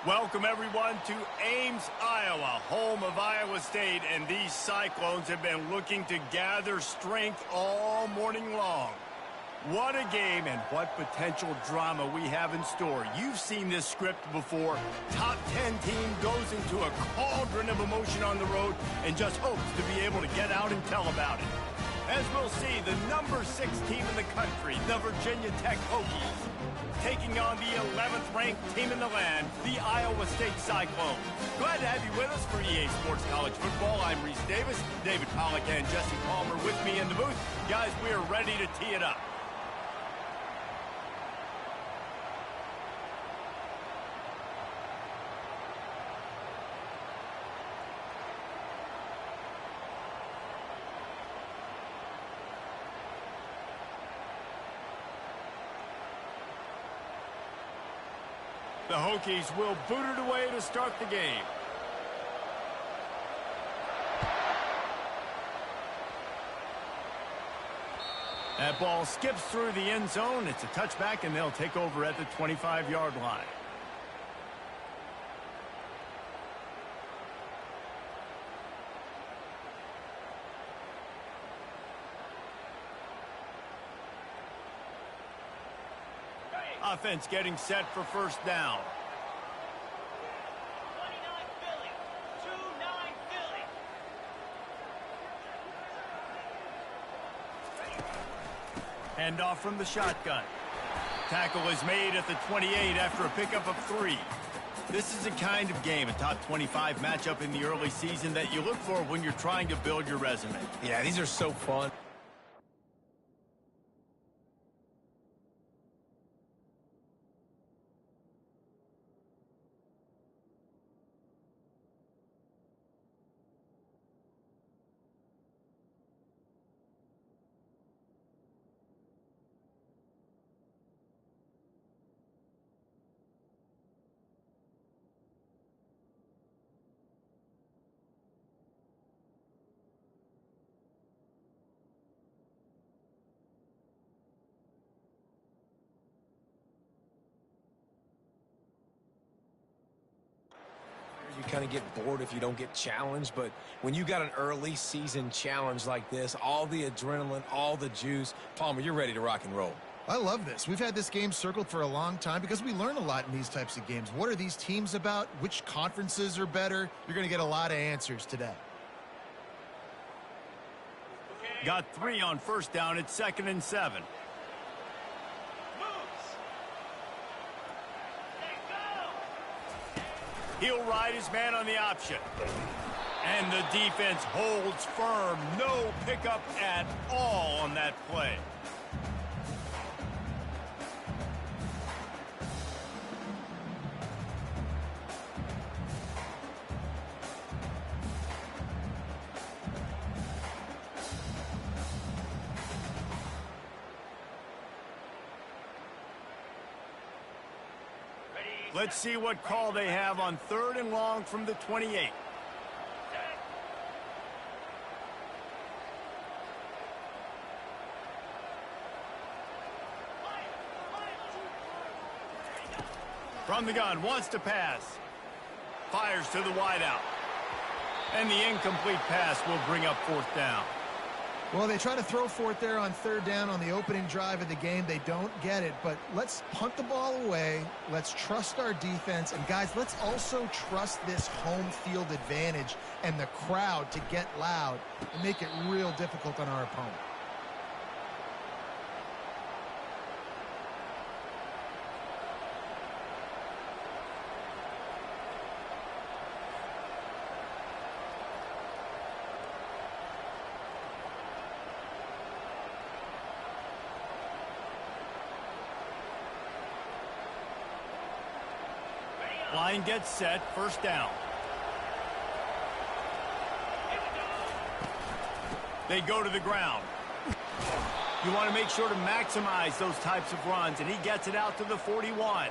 Welcome, everyone, to Ames, Iowa, home of Iowa State, and these Cyclones have been looking to gather strength all morning long. What a game and what potential drama we have in store. You've seen this script before. Top 10 team goes into a cauldron of emotion on the road and just hopes to be able to get out and tell about it. As we'll see, the number 6 team in the country, the Virginia Tech Hokies, taking on the 11th ranked team in the land, the Iowa State Cyclones. Glad to have you with us for EA Sports College Football. I'm Reese Davis, David Pollack and Jesse Palmer with me in the booth. Guys, we are ready to tee it up. The Hokies will boot it away to start the game. That ball skips through the end zone. It's a touchback, and they'll take over at the 25-yard line. Offense getting set for first down. 29 Philly. Hand off from the shotgun. Tackle is made at the 28 after a pickup of 3. This is a kind of game, a top 25 matchup in the early season that you look for when you're trying to build your resume. Yeah, these are so fun. You kind of get bored if you don't get challenged, but when you got an early season challenge like this, all the adrenaline, all the juice, Palmer, you're ready to rock and roll. I love this. We've had this game circled for a long time because we learn a lot in these types of games. What are these teams about? Which conferences are better? You're going to get a lot of answers today. Got 3 on first down. It's 2nd and 7. He'll ride his man on the option. And the defense holds firm. No pickup at all on that play. Let's see what call they have on 3rd and long from the 28. From the gun, wants to pass. Fires to the wideout. And the incomplete pass will bring up 4th down. Well, they try to throw for it there on 3rd down on the opening drive of the game. They don't get it, but let's punt the ball away. Let's trust our defense. And, guys, let's also trust this home field advantage and the crowd to get loud and make it real difficult on our opponent. Line gets set, 1st down. They go to the ground. You want to make sure to maximize those types of runs, and he gets it out to the 41.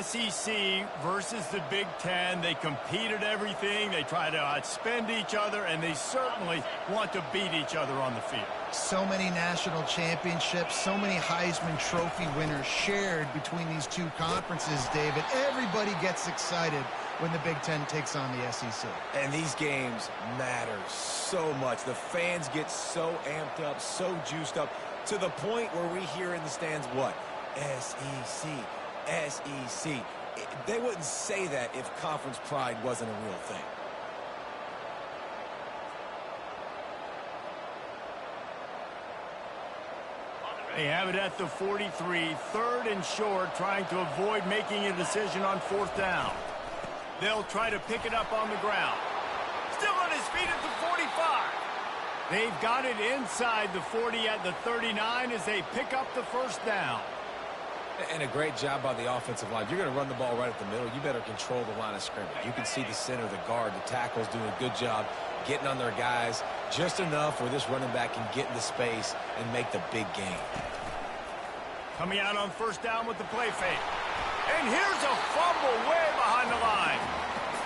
SEC versus the Big Ten. They compete at everything. They try to outspend each other, and they certainly want to beat each other on the field. So many national championships, so many Heisman Trophy winners shared between these two conferences, David. Everybody gets excited when the Big Ten takes on the SEC. And these games matter so much. The fans get so amped up, so juiced up, to the point where we hear in the stands, what? SEC. SEC. They wouldn't say that if conference pride wasn't a real thing. They have it at the 43, 3rd and short, trying to avoid making a decision on 4th down. They'll try to pick it up on the ground. Still on his feet at the 45. They've got it inside the 40 at the 39 as they pick up the 1st down. And a great job by the offensive line. You're going to run the ball right at the middle. You better control the line of scrimmage. You can see the center, the guard, the tackles doing a good job getting on their guys just enough where this running back can get into space and make the big game. Coming out on 1st down with the play fake. And here's a fumble way behind the line.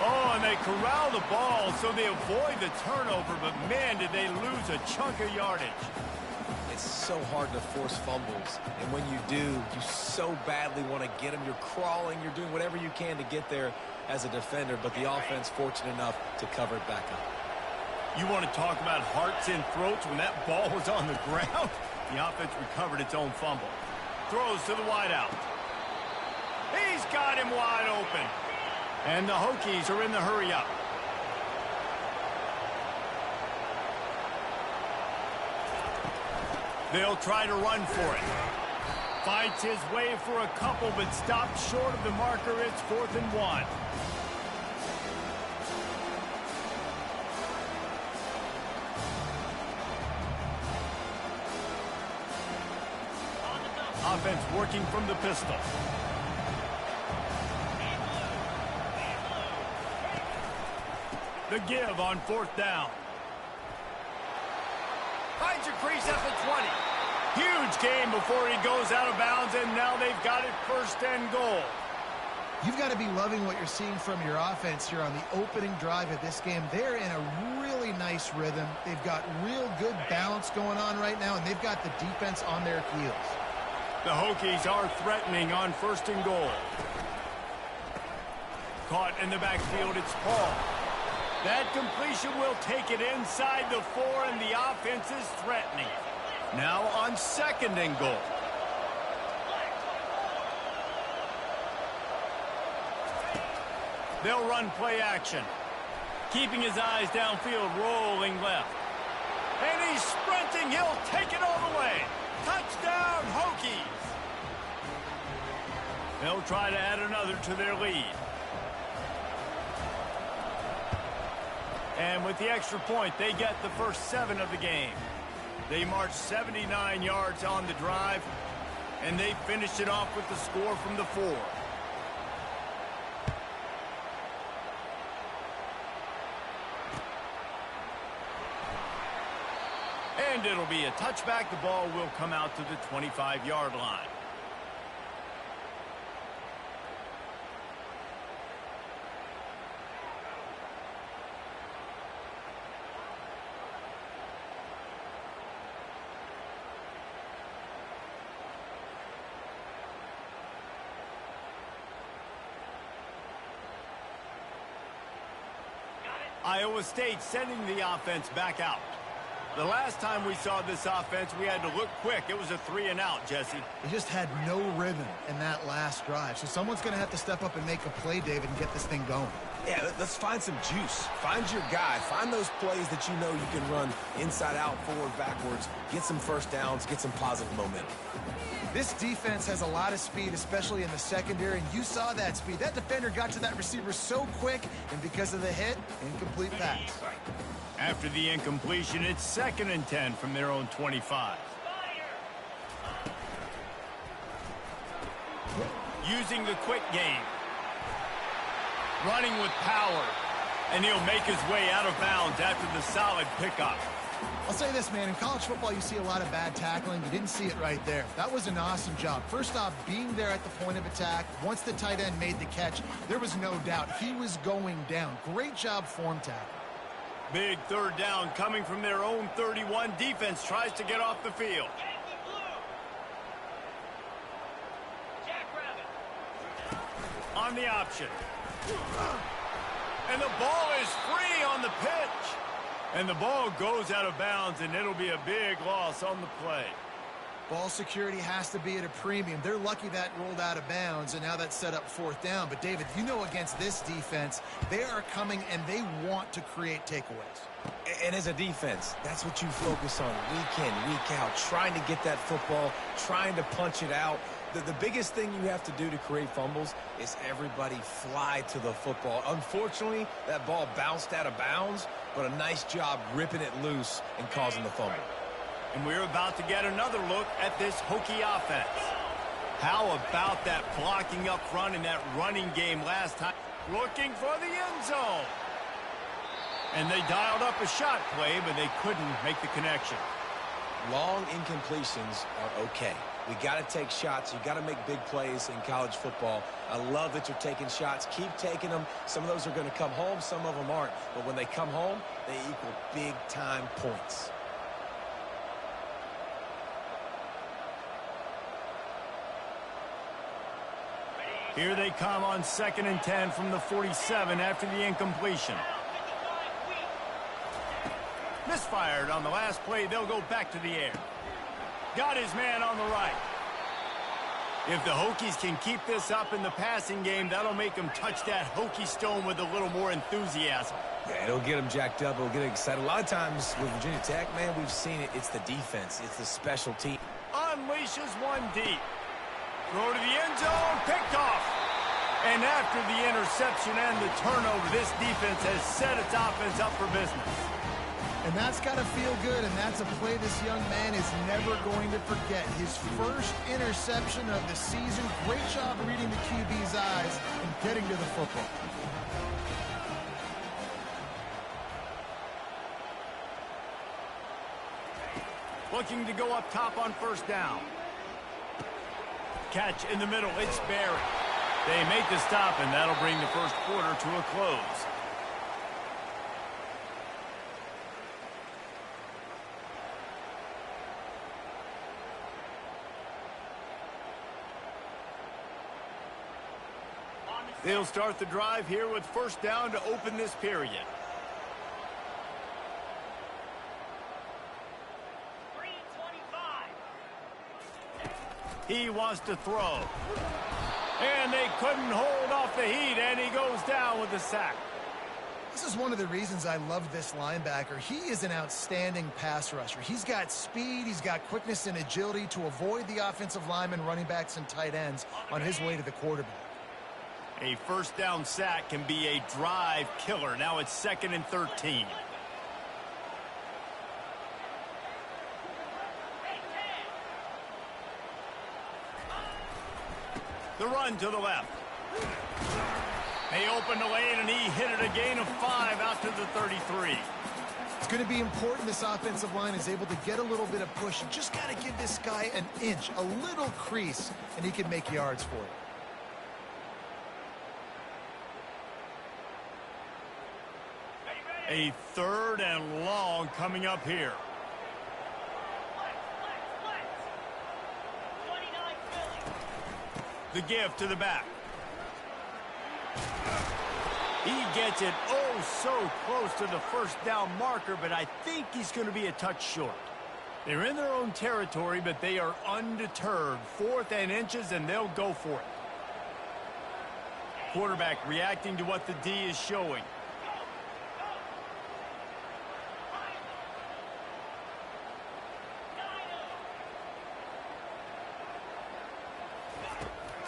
Oh, and they corral the ball so they avoid the turnover, but man, did they lose a chunk of yardage. It's so hard to force fumbles, and when you do, you so badly want to get them. You're crawling, you're doing whatever you can to get there as a defender, but the offense fortunate enough to cover it back up. You want to talk about hearts and throats when that ball was on the ground? The offense recovered its own fumble. Throws to the wideout. He's got him wide open. And the Hokies are in the hurry-up. They'll try to run for it. Fights his way for a couple, but stops short of the marker. It's 4th and 1. Offense working from the pistol. The give on 4th down. Finds a crease at the 20. Huge gain before he goes out of bounds, and now they've got it 1st and goal. You've got to be loving what you're seeing from your offense here on the opening drive of this game. They're in a really nice rhythm. They've got real good balance going on right now, and they've got the defense on their heels. The Hokies are threatening on 1st and goal. Caught in the backfield, it's Paul. That completion will take it inside the 4, and the offense is threatening. Now on 2nd and goal. They'll run play action. Keeping his eyes downfield, rolling left. And he's sprinting. He'll take it all the way. Touchdown, Hokies. They'll try to add another to their lead. And with the extra point, they get the first 7 of the game. They marched 79 yards on the drive, and they finished it off with the score from the 4. And it'll be a touchback. The ball will come out to the 25-yard line. Iowa State sending the offense back out. The last time we saw this offense, we had to look quick. It was a 3-and-out, Jesse. They just had no rhythm in that last drive. So someone's going to have to step up and make a play, David, and get this thing going. Yeah, let's find some juice. Find your guy. Find those plays that you know you can run inside out, forward, backwards. Get some first downs. Get some positive momentum. This defense has a lot of speed, especially in the secondary, and you saw that speed. That defender got to that receiver so quick, and because of the hit, incomplete pass. After the incompletion, it's 2nd and 10 from their own 25. Using the quick game. Running with power. And he'll make his way out of bounds after the solid pickup. I'll say this, man. In college football, you see a lot of bad tackling. You didn't see it right there. That was an awesome job. First off, being there at the point of attack. Once the tight end made the catch, there was no doubt he was going down. Great job form tackle. Big third down coming from their own 31. Defense tries to get off the field. On the option. And the ball is free on the pitch. And the ball goes out of bounds, and it'll be a big loss on the play. Ball security has to be at a premium. They're lucky that rolled out of bounds, and now that's set up fourth down. But, David, you know against this defense, they are coming and they want to create takeaways. And as a defense, that's what you focus on week in, week out, trying to get that football, trying to punch it out. The biggest thing you have to do to create fumbles is everybody fly to the football. Unfortunately, that ball bounced out of bounds, but a nice job ripping it loose and causing the fumble. And we're about to get another look at this Hokie offense. How about that blocking up front in that running game last time? Looking for the end zone. And they dialed up a shot play, but they couldn't make the connection. Long incompletions are okay. We got to take shots. You got to make big plays in college football. I love that you're taking shots. Keep taking them. Some of those are going to come home. Some of them aren't. But when they come home, they equal big-time points. Here they come on 2nd and 10 from the 47 after the incompletion. Misfired on the last play. They'll go back to the air. Got his man on the right. If the Hokies can keep this up in the passing game, that'll make them touch that Hokie stone with a little more enthusiasm. Yeah, it'll get them jacked up. It'll get them excited. A lot of times with Virginia Tech, man, we've seen it. It's the defense. It's the special team. Unleashes one deep. Throw to the end zone. Picked off. And after the interception and the turnover, this defense has set its offense up for business. And that's got to feel good, and that's a play this young man is never going to forget. His first interception of the season. Great job reading the QB's eyes and getting to the football. Looking to go up top on first down. Catch in the middle. It's Barry. They make the stop, and that'll bring the first quarter to a close. They'll start the drive here with first down to open this period. 3:25. He wants to throw. And they couldn't hold off the heat, and he goes down with the sack. This is one of the reasons I love this linebacker. He is an outstanding pass rusher. He's got speed, he's got quickness and agility to avoid the offensive linemen, running backs, and tight ends on his way to the quarterback. A first down sack can be a drive killer. Now it's 2nd and 13. The run to the left. They open the lane, and he hit it a gain of 5 out to the 33. It's going to be important this offensive line is able to get a little bit of push. You just got to give this guy an inch, a little crease, and he can make yards for you. A 3rd and long coming up here. The give to the back. He gets it so close to the first down marker, but I think he's going to be a touch short. They're in their own territory, but they are undeterred. 4th and inches, and they'll go for it. Quarterback reacting to what the D is showing.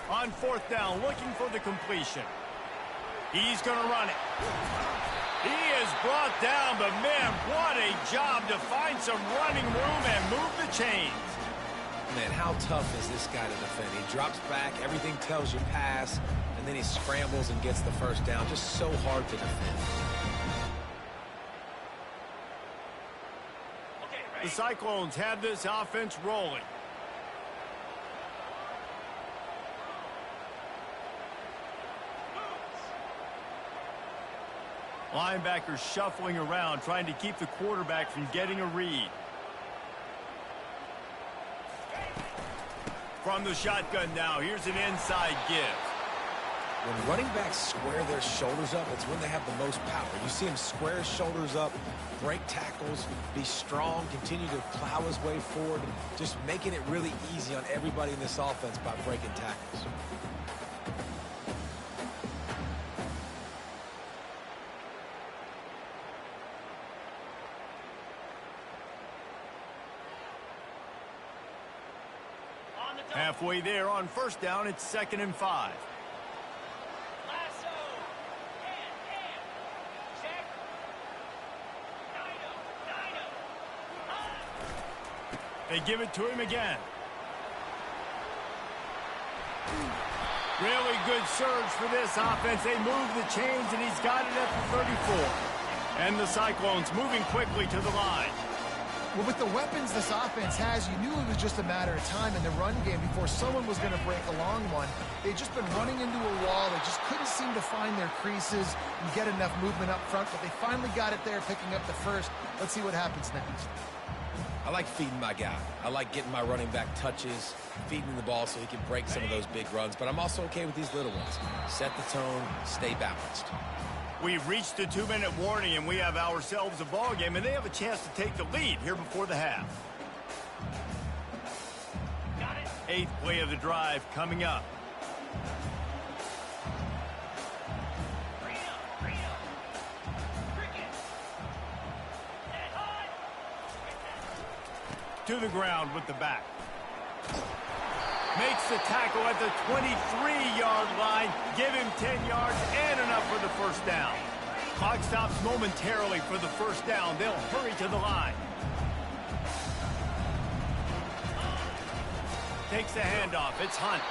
On 4th down, looking for the completion. He's going to run it. He is brought down, but man, what a job to find some running room and move the chains. Man, how tough is this guy to defend? He drops back, everything tells you pass, and then he scrambles and gets the first down. Just so hard to defend. The Cyclones have this offense rolling. Linebackers shuffling around, trying to keep the quarterback from getting a read. From the shotgun now, here's an inside give. When running backs square their shoulders up, it's when they have the most power. You see him square his shoulders up, break tackles, be strong, continue to plow his way forward, just making it really easy on everybody in this offense by breaking tackles. Halfway there on first down, it's 2nd and 5. They give it to him again. Really good surge for this offense. They move the chains, and he's got it at the 34. And the Cyclones moving quickly to the line. Well, with the weapons this offense has, you knew it was just a matter of time in the run game before someone was going to break a long one. They'd just been running into a wall. They just couldn't seem to find their creases and get enough movement up front, but they finally got it there, picking up the first. Let's see what happens next. I like feeding my guy. I like getting my running back touches, feeding him the ball so he can break some of those big runs, but I'm also okay with these little ones. Set the tone, stay balanced. We've reached the 2-minute warning, and we have ourselves a ball game, and they have a chance to take the lead here before the half. 8th play of the drive coming up. To the ground with the back. Makes the tackle at the 23-yard line. Give him 10 yards and enough for the first down. Clock stops momentarily for the first down. They'll hurry to the line. Takes the handoff. It's Hunt.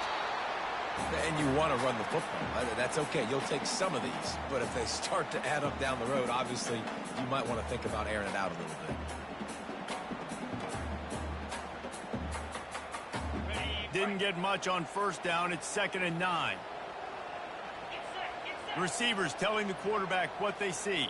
And you want to run the football. That's okay. You'll take some of these. But if they start to add up down the road, obviously, you might want to think about airing it out a little bit. Didn't get much on first down. It's 2nd and 9. Receivers telling the quarterback what they see.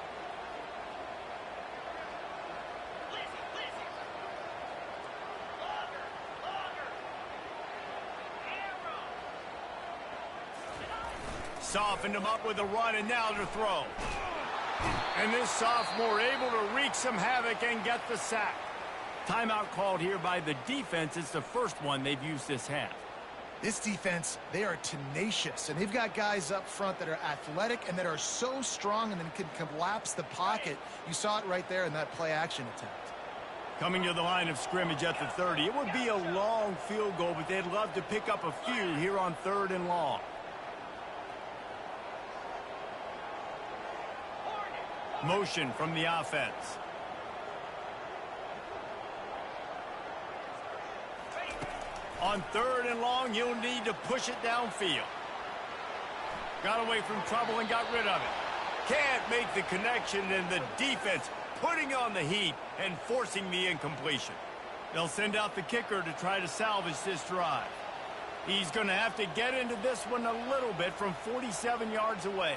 Softened him up with a run, and now to throw. And this sophomore able to wreak some havoc and get the sack. Timeout called here by the defense. It's the first one they've used this half. This defense, they are tenacious, and they've got guys up front that are athletic and that are so strong and then can collapse the pocket. You saw it right there in that play-action attempt. Coming to the line of scrimmage at the 30. It would be a long field goal, but they'd love to pick up a few here on 3rd and long. Motion from the offense. On 3rd and long, you'll need to push it downfield. Got away from trouble and got rid of it. Can't make the connection, and the defense putting on the heat and forcing the incompletion. They'll send out the kicker to try to salvage this drive. He's going to have to get into this one a little bit from 47 yards away.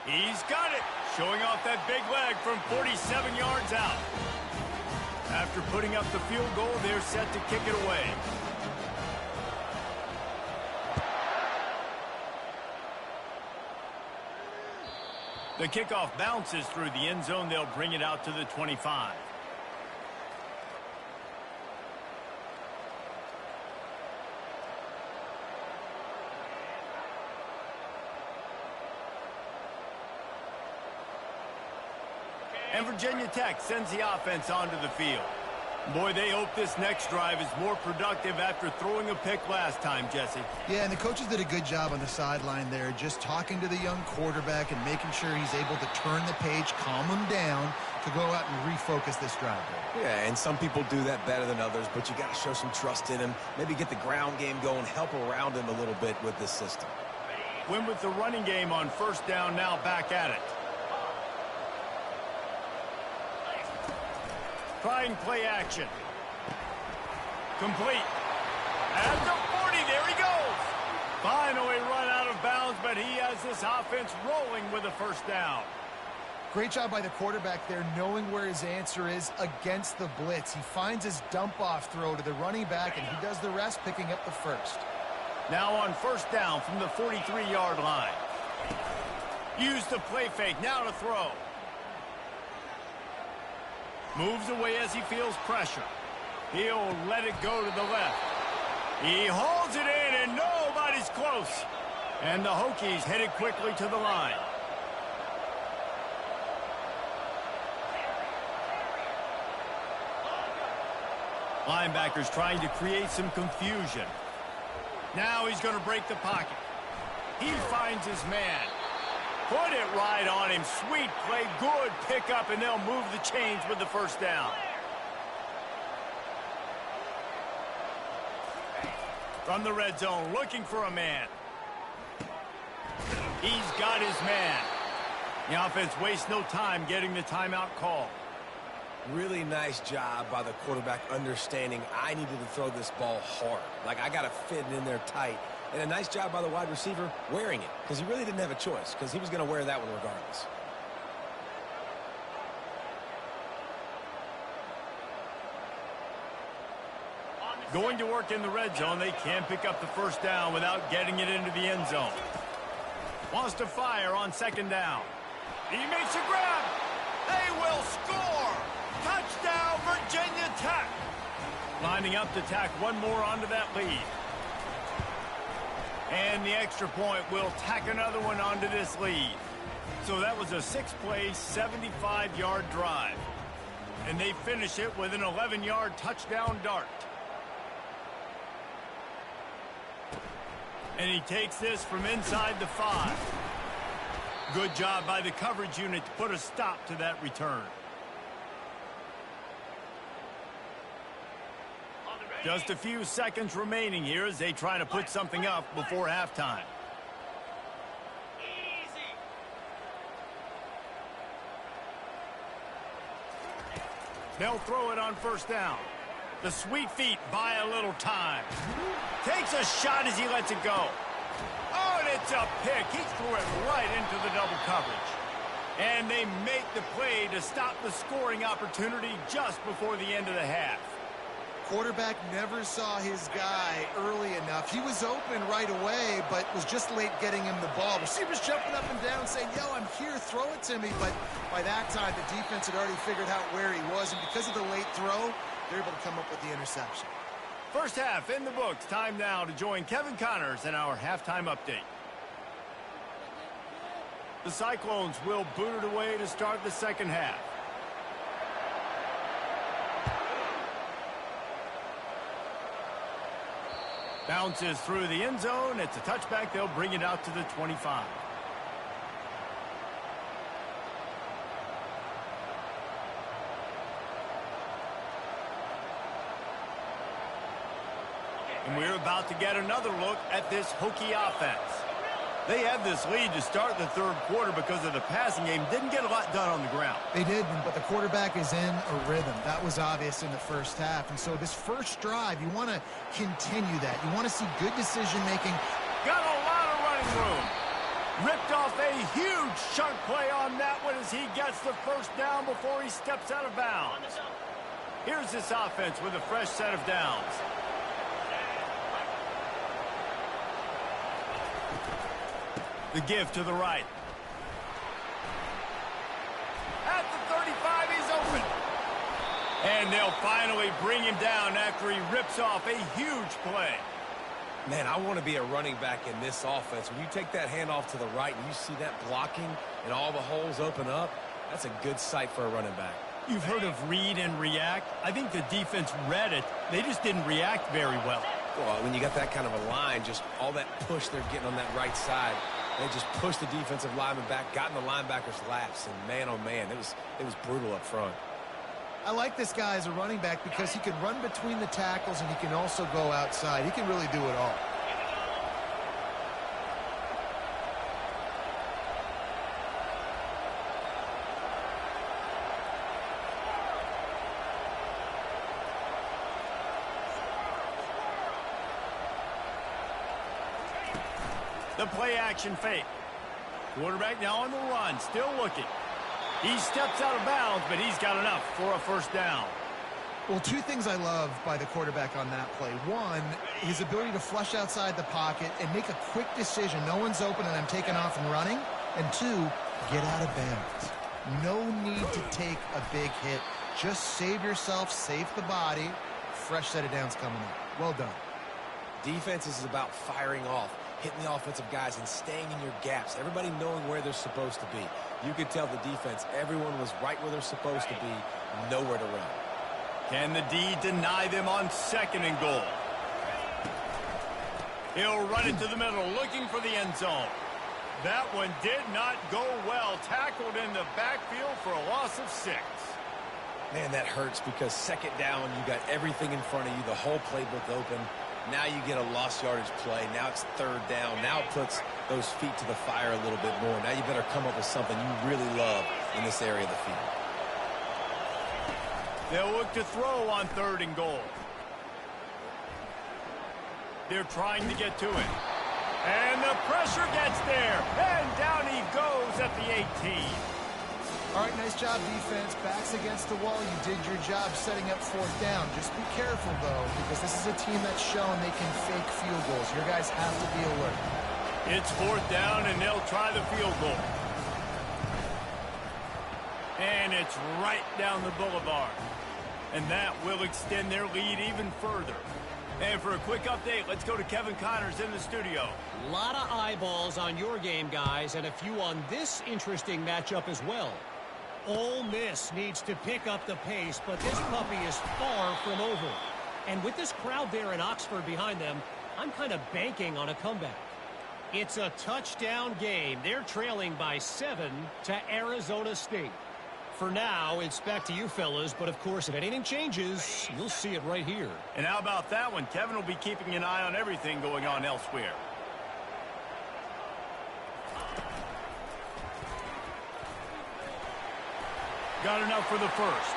He's got it, showing off that big leg from 47 yards out. After putting up the field goal, they're set to kick it away. The kickoff bounces through the end zone. They'll bring it out to the 25. And Virginia Tech sends the offense onto the field. Boy, they hope this next drive is more productive after throwing a pick last time, Jesse. Yeah, and the coaches did a good job on the sideline there, just talking to the young quarterback and making sure he's able to turn the page, calm him down, to go out and refocus this drive there. Yeah, and some people do that better than others, but you got to show some trust in him. Maybe get the ground game going, help around him a little bit with this system. Win with the running game on first down, now back at it. Trying play action. Complete. At the 40, there he goes. Finally run out of bounds, but he has this offense rolling with a first down. Great job by the quarterback there, knowing where his answer is against the blitz. He finds his dump-off throw to the running back, and he does the rest, picking up the first. Now on first down from the 43-yard line. Use the play fake, now to throw. Moves away as he feels pressure. He'll let it go to the left. He hauls it in, and nobody's close. And the Hokies headed quickly to the line. Linebackers trying to create some confusion. Now he's going to break the pocket. He finds his man. Put it right on him. Sweet play, good pickup, and they'll move the chains with the first down. From the red zone, looking for a man. He's got his man. The offense wastes no time getting the timeout call. Really nice job by the quarterback understanding I needed to throw this ball hard. Like, I got to fit it in there tight. And a nice job by the wide receiver wearing it, because he really didn't have a choice, because he was going to wear that one regardless. Going to work in the red zone, they can't pick up the first down without getting it into the end zone. Wants to fire on second down. He makes a grab. They will score. Touchdown, Virginia Tech. Lining up to tack one more onto that lead. And the extra point will tack another one onto this lead. So that was a 6-play, 75-yard drive. And they finish it with an 11-yard touchdown dart. And he takes this from inside the 5. Good job by the coverage unit to put a stop to that return. Just a few seconds remaining here as they try to put something up before halftime. They'll throw it on first down. The sweet feet buy a little time. Takes a shot as he lets it go. Oh, and it's a pick. He threw it right into the double coverage. And they make the play to stop the scoring opportunity just before the end of the half. Quarterback never saw his guy early enough. He was open right away, but was just late getting him the ball. Receivers jumping up and down saying, yo, I'm here, throw it to me. But by that time, the defense had already figured out where he was. And because of the late throw, they're able to come up with the interception. First half in the books. Time now to join Kevin Connors in our halftime update. The Cyclones will boot it away to start the second half. Bounces through the end zone. It's a touchback. They'll bring it out to the 25. And we're about to get another look at this Hokie offense. They had this lead to start the third quarter because of the passing game. Didn't get a lot done on the ground. They didn't, but the quarterback is in a rhythm. That was obvious in the first half. And so this first drive, you want to continue that. You want to see good decision-making. Got a lot of running room. Ripped off a huge chunk play on that one as he gets the first down before he steps out of bounds. Here's this offense with a fresh set of downs. The give to the right. At the 35, he's open. And they'll finally bring him down after he rips off a huge play. Man, I want to be a running back in this offense. When you take that handoff to the right and you see that blocking and all the holes open up, that's a good sight for a running back. You've heard of read and react. I think the defense read it. They just didn't react very well. Well, when you got that kind of a line, just all that push they're getting on that right side, They just pushed the defensive lineman back, got in the linebacker's laps, and man, oh man, it was brutal up front. I like this guy as a running back because he can run between the tackles and he can also go outside. He can really do it all. The play-action fake. Quarterback now on the run, still looking. He steps out of bounds, but he's got enough for a first down. Well, two things I love by the quarterback on that play. One, his ability to flush outside the pocket and make a quick decision. No one's open and I'm taking off and running. And two, get out of bounds. No need to take a big hit. Just save yourself, save the body. Fresh set of downs coming up. Well done. Defense is about firing off, hitting the offensive guys and staying in your gaps. Everybody knowing where they're supposed to be. You could tell the defense, everyone was right where they're supposed to be, nowhere to run. Can the D deny them on 2nd and goal? He'll run it to the middle, looking for the end zone. That one did not go well. Tackled in the backfield for a loss of 6. Man, that hurts because 2nd down, you got everything in front of you, the whole playbook open. Now you get a lost yardage play. Now it's 3rd down. Now it puts those feet to the fire a little bit more. Now you better come up with something you really love in this area of the field. They'll look to throw on 3rd and goal. They're trying to get to it. And the pressure gets there. And down he goes at the 18. All right, nice job, defense. Backs against the wall. You did your job setting up 4th down. Just be careful, though, because this is a team that's shown they can fake field goals. Your guys have to be alert. It's 4th down, and they'll try the field goal. And it's right down the boulevard. And that will extend their lead even further. And for a quick update, let's go to Kevin Connors in the studio. A lot of eyeballs on your game, guys, and a few on this interesting matchup as well. Ole Miss needs to pick up the pace, but this puppy is far from over. And with this crowd there in Oxford behind them, I'm kind of banking on a comeback. It's a touchdown game. They're trailing by 7 to Arizona State. For now, it's back to you fellas, but of course, if anything changes, you'll see it right here. And how about that one? Kevin will be keeping an eye on everything going on elsewhere. Got enough for the first.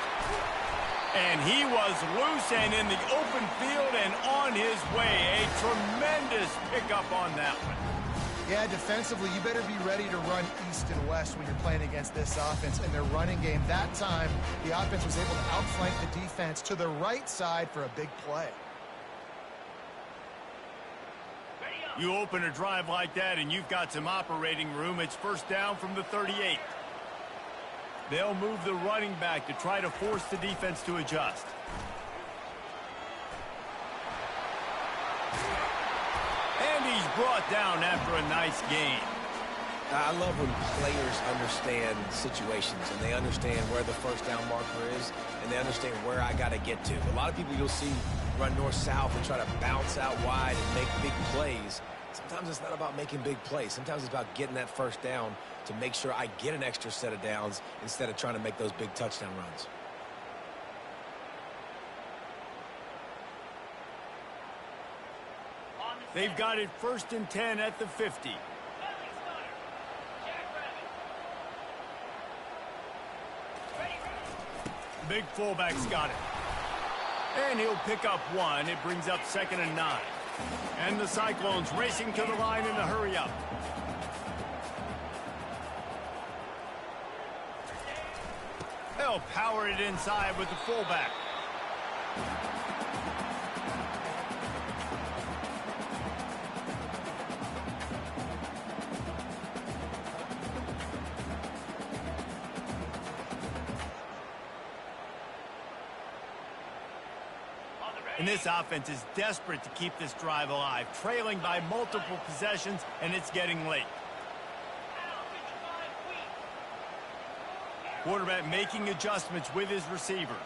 And he was loose and in the open field and on his way. A tremendous pickup on that one. Yeah, defensively, you better be ready to run east and west when you're playing against this offense and their running game. That time, the offense was able to outflank the defense to the right side for a big play. You open a drive like that and you've got some operating room. It's 1st down from the 38. They'll move the running back to try to force the defense to adjust. And he's brought down after a nice gain. I love when players understand situations and they understand where the 1st down marker is and they understand where I got to get to. A lot of people you'll see run north-south and try to bounce out wide and make big plays. Sometimes it's not about making big plays. Sometimes it's about getting that 1st down to make sure I get an extra set of downs instead of trying to make those big touchdown runs. They've got it 1st and 10 at the 50. Big fullback's got it. And he'll pick up 1. It brings up 2nd and 9. And the Cyclones racing to the line in a hurry up. They'll power it inside with the fullback. And this offense is desperate to keep this drive alive, trailing by multiple possessions, and it's getting late. Quarterback making adjustments with his receivers.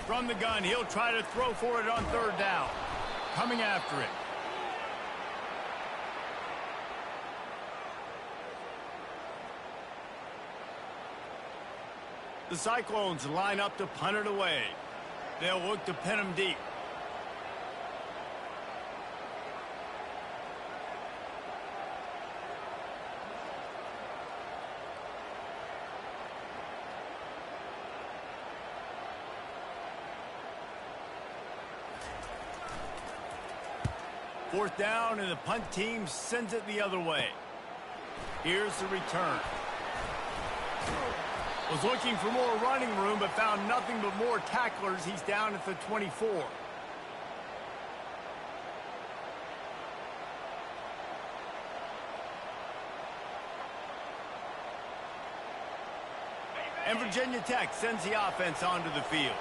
From the gun, he'll try to throw for it on 3rd down. coming after it. The Cyclones line up to punt it away. They'll look to pin them deep. Fourth down, and the punt team sends it the other way. Here's the return. Was looking for more running room, but found nothing but more tacklers. He's down at the 24. And Virginia Tech sends the offense onto the field.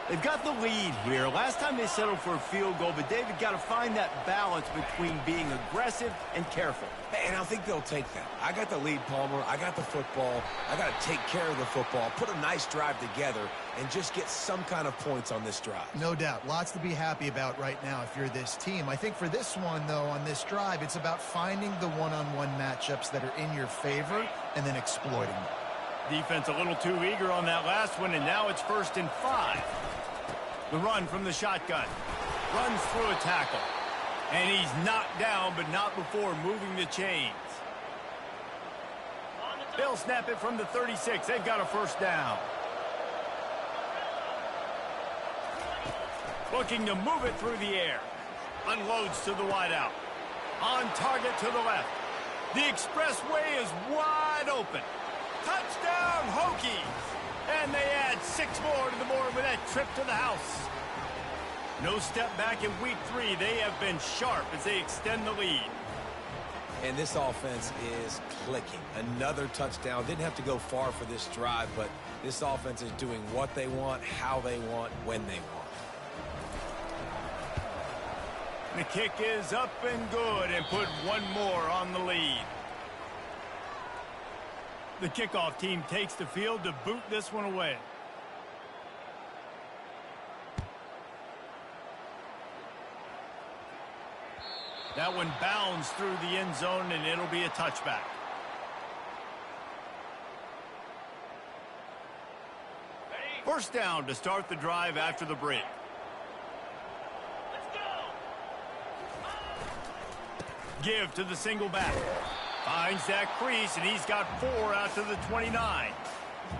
They've got the lead here. Last time they settled for a field goal, but David got to find that balance between being aggressive and careful. And I think they'll take that. I got the lead, Palmer. I got the football. I got to take care of the football, put a nice drive together, and just get some kind of points on this drive. No doubt. Lots to be happy about right now if you're this team. I think for this one, though, on this drive, it's about finding the one-on-one matchups that are in your favor and then exploiting them. Defense a little too eager on that last one, and now it's 1st and 5. The run from the shotgun. Runs through a tackle. And he's knocked down, but not before moving the chains. They'll snap it from the 36. They've got a 1st down. Looking to move it through the air. Unloads to the wideout. On target to the left. The expressway is wide open. Touchdown, Hokies! And they add 6 more to the board with that trip to the house. No step back in week 3. They have been sharp as they extend the lead. And this offense is clicking. Another touchdown. Didn't have to go far for this drive, but this offense is doing what they want, how they want, when they want. The kick is up and good and put 1 more on the lead. The kickoff team takes the field to boot this one away. That one bounds through the end zone, and it'll be a touchback. First down to start the drive after the break. Let's go. Give to the single back. Finds that crease, and he's got 4 out to the 29.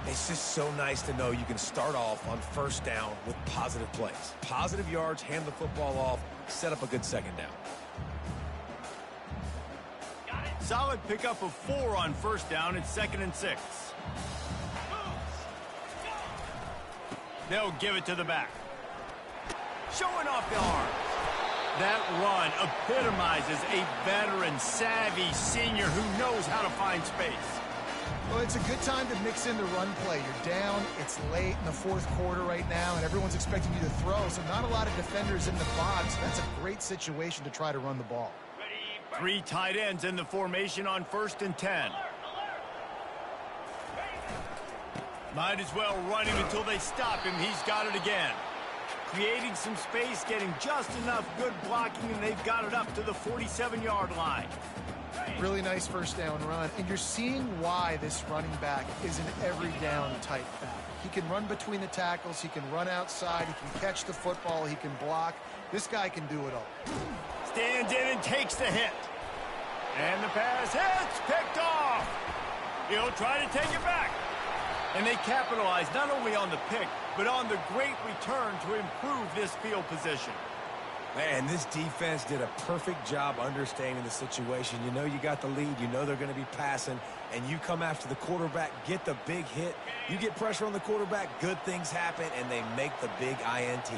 It's just so nice to know you can start off on 1st down with positive plays. Positive yards, hand the football off, set up a good 2nd down. Solid pickup of 4 on 1st down. It's 2nd and 6. They'll give it to the back. Showing off the arms. That run epitomizes a veteran, savvy senior who knows how to find space. Well, it's a good time to mix in the run play. You're down, it's late in the 4th quarter right now, and everyone's expecting you to throw, so not a lot of defenders in the box. That's a great situation to try to run the ball. 3 tight ends in the formation on 1st and 10. Might as well run him until they stop him. He's got it again. Creating some space, getting just enough good blocking, and they've got it up to the 47-yard line. Really nice 1st down run, and you're seeing why this running back is an every down type back. He can run between the tackles, he can run outside, he can catch the football, he can block. This guy can do it all. Stands in and takes the hit. And the pass hits, picked off. He'll try to take it back. And they capitalize not only on the pick, but on the great return to improve this field position. Man, this defense did a perfect job understanding the situation. You know you got the lead. You know they're going to be passing. And you come after the quarterback, get the big hit. You get pressure on the quarterback, good things happen, and they make the big INT.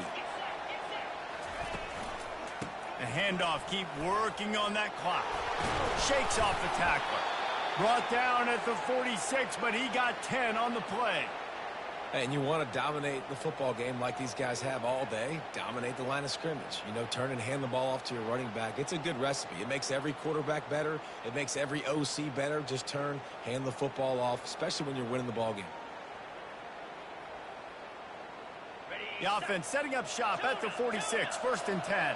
The handoff, keep working on that clock. Shakes off the tackler. Brought down at the 46, but he got 10 on the play. And you want to dominate the football game like these guys have all day. Dominate the line of scrimmage. You know, turn and hand the ball off to your running back. It's a good recipe. It makes every quarterback better. It makes every OC better. Just turn, hand the football off, especially when you're winning the ball game. The offense setting up shop at the 46, 1st and 10.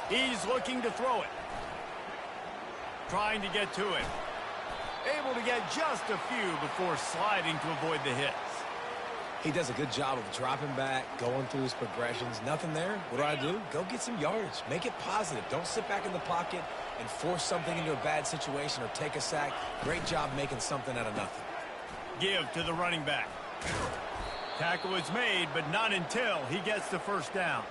He's looking to throw it. Trying to get to it. Able to get just a few before sliding to avoid the hits. He does a good job of dropping back, going through his progressions. Nothing there. What do? Go get some yardage. Make it positive. Don't sit back in the pocket and force something into a bad situation or take a sack. Great job making something out of nothing. Give to the running back. Tackle is made, but not until he gets the first down.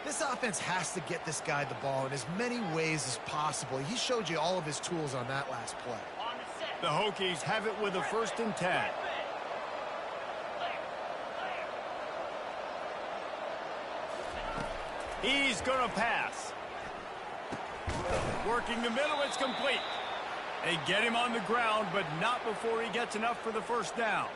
This offense has to get this guy the ball in as many ways as possible. He showed you all of his tools on that last play. The Hokies have it with a 1st and 10. He's going to pass. Working the middle, it's complete. They get him on the ground, but not before he gets enough for the first down.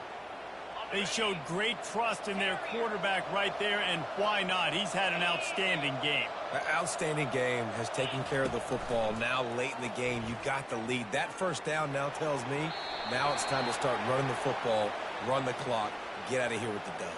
They showed great trust in their quarterback right there, and why not? He's had an outstanding game. An outstanding game, has taken care of the football. Now late in the game, you got the lead. That first down now tells me now it's time to start running the football, run the clock, get out of here with the dub.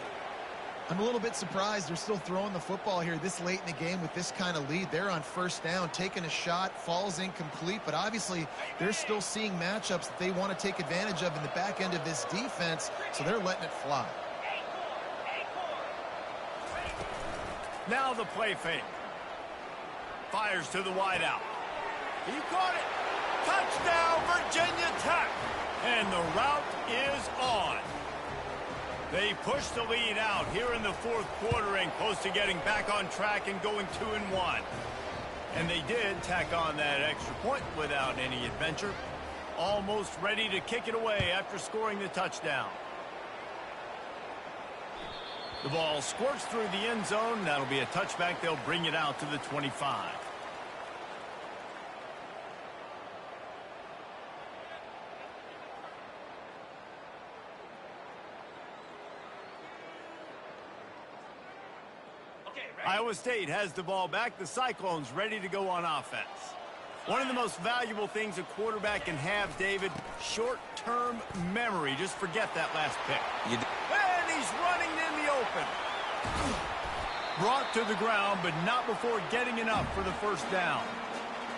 I'm a little bit surprised they're still throwing the football here this late in the game with this kind of lead. They're on first down, taking a shot, falls incomplete, but obviously they're still seeing matchups that they want to take advantage of in the back end of this defense, so they're letting it fly. Now the play fake. Fires to the wideout. He caught it. Touchdown, Virginia Tech. And the route is on. They push the lead out here in the 4th quarter and close to getting back on track and going 2-1. And they did tack on that extra point without any adventure. Almost ready to kick it away after scoring the touchdown. The ball squirts through the end zone. That'll be a touchback. They'll bring it out to the 25. Iowa State has the ball back. The Cyclones ready to go on offense. One of the most valuable things a quarterback can have, David, short-term memory. Just forget that last pick. And he's running in the open. Brought to the ground, but not before getting enough for the first down.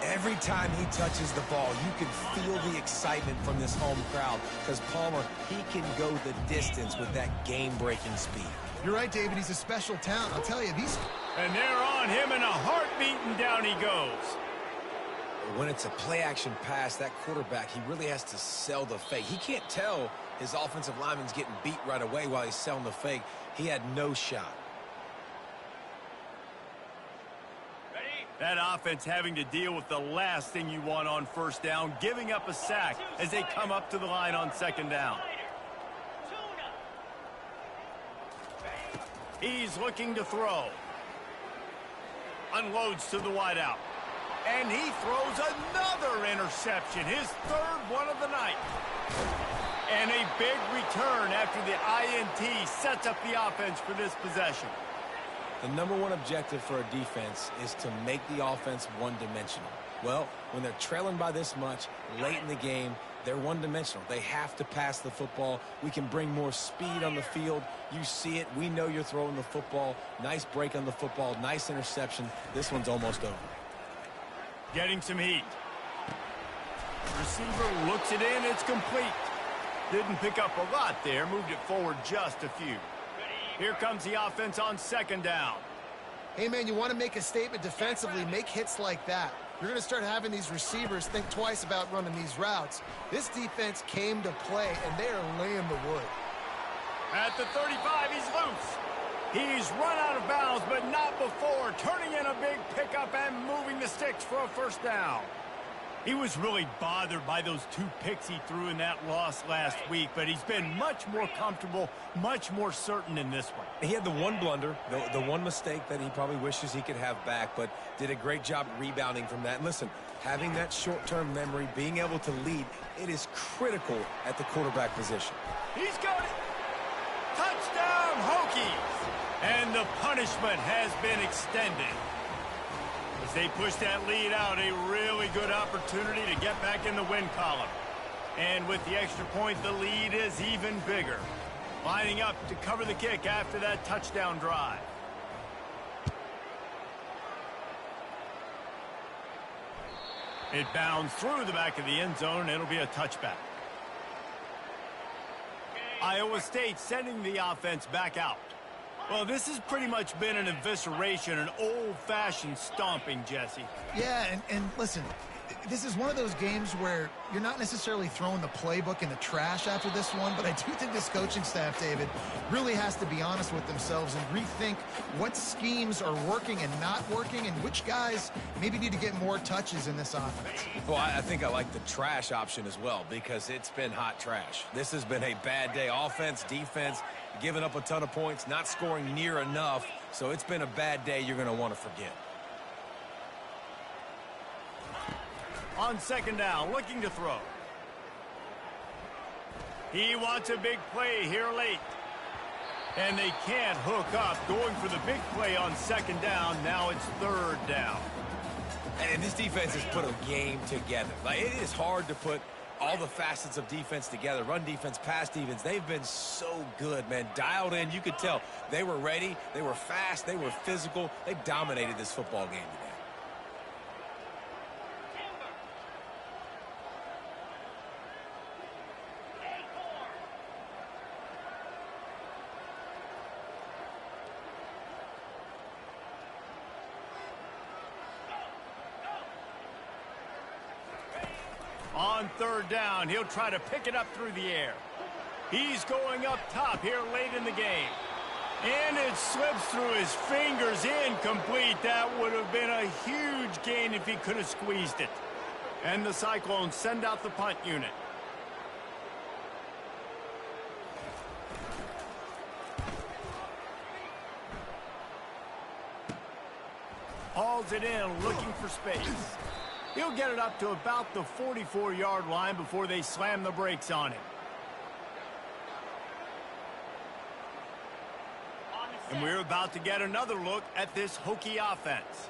Every time he touches the ball, you can feel the excitement from this home crowd because Palmer, he can go the distance with that game-breaking speed. You're right, David. He's a special talent. I'll tell you, these... And they're on him in a heartbeat, and down he goes. When it's a play-action pass, that quarterback, he really has to sell the fake. He can't tell his offensive lineman's getting beat right away while he's selling the fake. He had no shot. That offense having to deal with the last thing you want on first down, giving up a sack as they come up to the line on 2nd down. He's looking to throw. Unloads to the wideout. And he throws another interception, his 3rd one of the night. And a big return after the INT sets up the offense for this possession. The #1 objective for a defense is to make the offense one-dimensional. Well, when they're trailing by this much late in the game, they're one-dimensional. They have to pass the football. We can bring more speed on the field. You see it. We know you're throwing the football. Nice break on the football. Nice interception. This one's almost over. Getting some heat. Receiver looks it in. It's complete. Didn't pick up a lot there. Moved it forward just a few. Here comes the offense on 2nd down. Hey, man, you want to make a statement defensively, make hits like that. You're going to start having these receivers think twice about running these routes. This defense came to play, and they are laying the wood. At the 35, he's loose. He's run out of bounds, but not before turning in a big pickup and moving the sticks for a first down. He was really bothered by those 2 picks he threw in that loss last week, but he's been much more comfortable, much more certain in this one. He had the one blunder, the one mistake that he probably wishes he could have back, but did a great job rebounding from that. And listen, having that short-term memory, being able to lead, it is critical at the quarterback position. He's got it. Touchdown, Hokies. And the punishment has been extended. As they push that lead out, a really good opportunity to get back in the win column. And with the extra point, the lead is even bigger. Lining up to cover the kick after that touchdown drive. It bounds through the back of the end zone, and it'll be a touchback. Iowa State sending the offense back out. Well, this has pretty much been an evisceration, an old-fashioned stomping, Jesse. Yeah, and listen, this is one of those games where you're not necessarily throwing the playbook in the trash after this one, but I do think this coaching staff, David, really has to be honest with themselves and rethink what schemes are working and not working and which guys maybe need to get more touches in this offense. Well, I think I like the trash option as well because it's been hot trash. This has been a bad day. Offense, defense, giving up a ton of points, not scoring near enough. So it's been a bad day you're going to want to forget. On second down, looking to throw. He wants a big play here late. And they can't hook up. Going for the big play on second down. Now it's third down. And this defense has put a game together. Like, it is hard to put all the facets of defense together. Run defense, pass defense. They've been so good, man. Dialed in. You could tell they were ready. They were fast. They were physical. They dominated this football game today. On third down, he'll try to pick it up through the air. He's going up top here late in the game. And it slips through his fingers, incomplete. That would have been a huge gain if he could have squeezed it. And the Cyclones send out the punt unit. Hauls it in, looking for space. He'll get it up to about the 44-yard line before they slam the brakes on him. And we're about to get another look at this Hokie offense.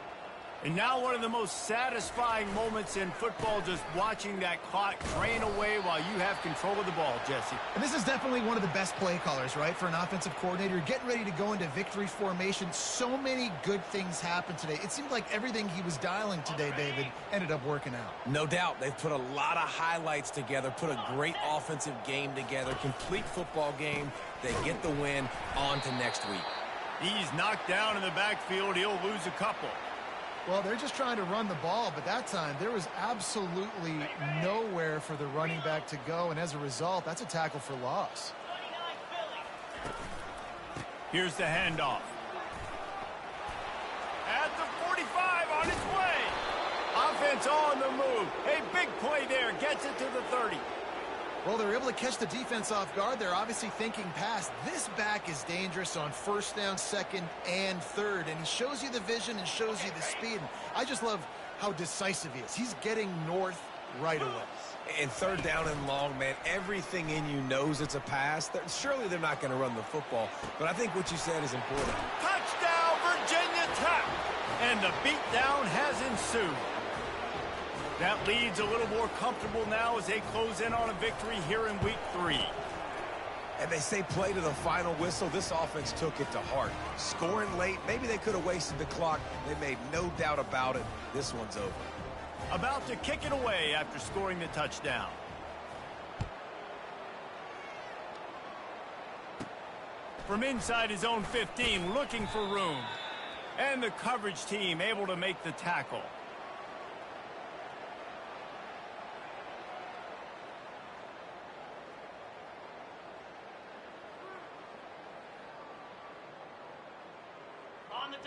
And now one of the most satisfying moments in football, just watching that clock drain away while you have control of the ball, Jesse. And this is definitely one of the best play callers, right, for an offensive coordinator. Getting ready to go into victory formation. So many good things happened today. It seemed like everything he was dialing today, David, ended up working out. No doubt. They've put a lot of highlights together, put a great offensive game together, complete football game. They get the win. On to next week. He's knocked down in the backfield. He'll lose a couple. Well, they're just trying to run the ball, but that time there was absolutely nowhere for the running back to go, and as a result, that's a tackle for loss. Here's the handoff. At the 45, on its way. Offense on the move. A big play there. Gets it to the 30. Well, they're able to catch the defense off guard. They're obviously thinking pass. This back is dangerous on first down, second, and third. And he shows you the vision and shows you the speed. And I just love how decisive he is. He's getting north right away. And third down and long, man, everything in you knows it's a pass. Surely they're not going to run the football. But I think what you said is important. Touchdown, Virginia Tech! And the beatdown has ensued. That lead's a little more comfortable now as they close in on a victory here in week 3. And they say play to the final whistle. This offense took it to heart. Scoring late, maybe they could have wasted the clock. They made no doubt about it. This one's over. About to kick it away after scoring the touchdown. From inside his own 15, looking for room. And the coverage team able to make the tackle.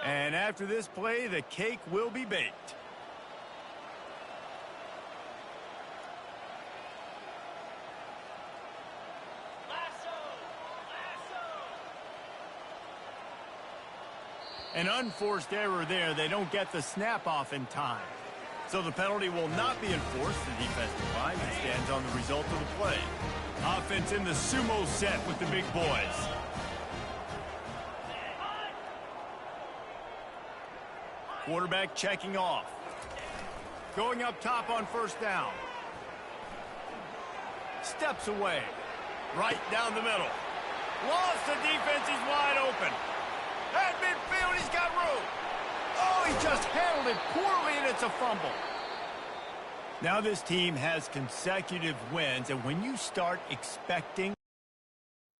And after this play, the cake will be baked. An unforced error there. They don't get the snap off in time. So the penalty will not be enforced. The defensive lineman stands on the result of the play. Offense in the sumo set with the big boys. Quarterback checking off. Going up top on first down. Steps away. Right down the middle. Lost the defense. He's wide open. At midfield, he's got room. Oh, he just handled it poorly, and it's a fumble. Now this team has consecutive wins, and when you start expecting